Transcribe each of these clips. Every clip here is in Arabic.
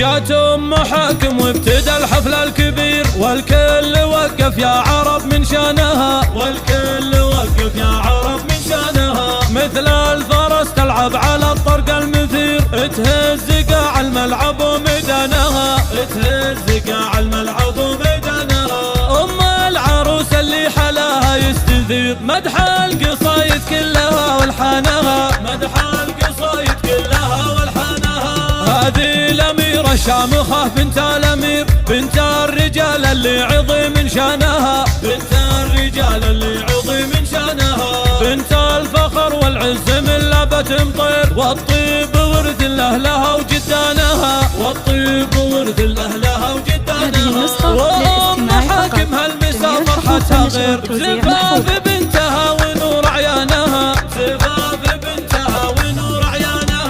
جات ام حاكم وابتدى الحفل الكبير، والكل وقف يا عرب من شانها، والكل وقف يا عرب من شانها. مثل الفرس تلعب على الطرق المثير، تهز قاع الملعب وميدانها، تهز قاع الملعب وميدانها. ام العروس اللي حلاها يستثير، مدح القصايد كلها والحانها، مدح القصايد كلها والحانها. هذه الأميرة الشامخة بنت الأمير، بنت الرجال اللي عظيم من شانها، بنت الرجال اللي عظيم من شانها. بنت الفخر والعز من لبت مطير، والطيب ورد لأهلها وجدانها، والطيب ورد لأهلها وجدانها. وأم حاكم هالمسا فرحتها غير، زفاف بنتها ونور عيانها، زفاف بنتها ونور عيانها.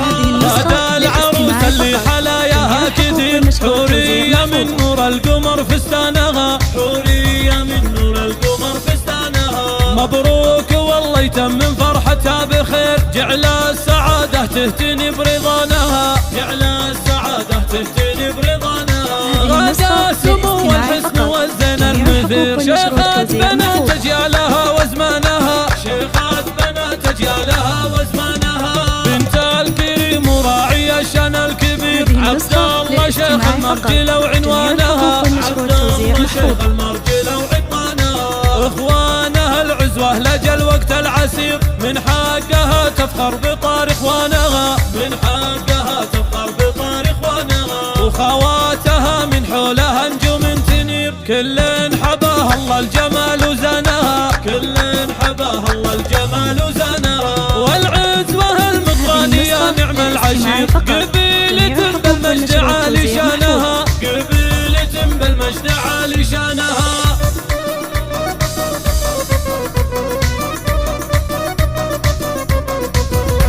هذا العروس اللي حلاياها كثير، حورية من نور القمر فستانها، حورية من نور القمر فستانها. مبروك والله يتمم فرحتها بخير، جعل السعادة تهتني برضانها، جعل السعادة تهتني برضانها. غدا سمو الحسن والزين المثير، شيخات بنات أجيالها وزمانها، شيخات بنات أجيالها وزمانها. بنت الكريم وراعي الشان الكبير، عبد الله شيخ المرجلة وعنوانها، عبد الله شيخ المرجلة وعنوانها. اخوانها العزوة لجل وقت العسير، من حقها تفخر بطار اخوانها، من حقها تفخر بطار اخوانها. وخواتها من حولها نجوم تنير، كل حباها الله الجمال وزانها، كل حباها الله الجمال وزانها. والعزوة المطرانية نعم العشير، قبيلة بالمجد عالي شانها، قبيلة بالمجد عالي شانها.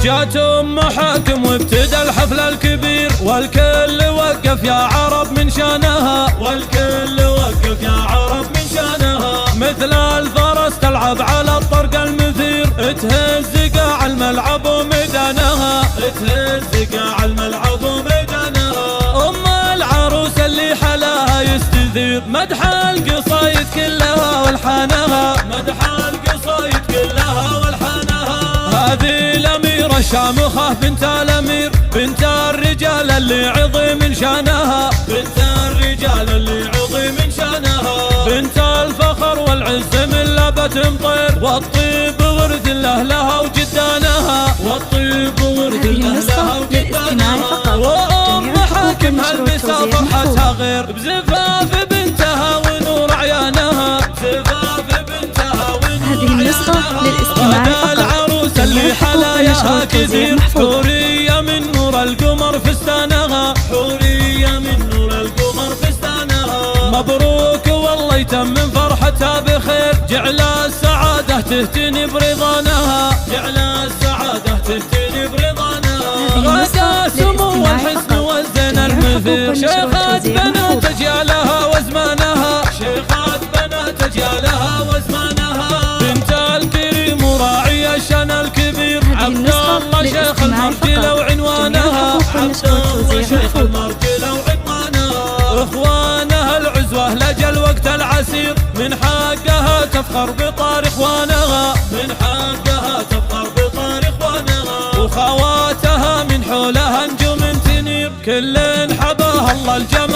جات ام حاكم وابتدى الحفل الكبير، والكل وقف يا عرب من شانها، والكل وقف يا عرب من شانها. مثل الفرس تلعب على الطرق المثير، تهز قاع الملعب وميدانها، تهز قاع الملعب وميدانها. ام العروس اللي حلاها يستثير، مدح القصايد كلها والحانها، مدح القصايد كلها والحانها. هذه الأميرة الشامخة بنت الأمير، بنت الرجال اللي عظيم من شانها، بنت الرجال اللي عظيم من شانها. بنت الفخر والعز من لبت مطير، والطيب ورد لأهلها وجدانها، والطيب ورد لأهلها وجدانها. وأم حاكم هالمسا فرحتها غير، بزفاف بنتها ونور عيانها، زفاف بنتها ونور عيانها. العروس اللي حلاياها كثير، حورية من نور القمر فستانها، حورية من نور القمر فستانها. مبروك والله يتمم فرحتها بخير، جعل السعادة تهتني برضانها، جعل السعادة تهتني برضانها. غدا سمو الحسن والزين المثير، شيخات بنات أجيالها وزمانها، شيخات بنات أجيالها وزمانها. بنت الكريم وراعي الشان الكبير، عبد الله شيخ المرجلة وعنوانها، عبد الله شيخ المرجلة وعنوانها. اخوانها العزوة لجل وقت العسير، من حقها تفخر بطار اخوانها، من حقها تفخر بطار اخوانها. وخواتها من حولها نجوم تنير، كل حباها الله الجمال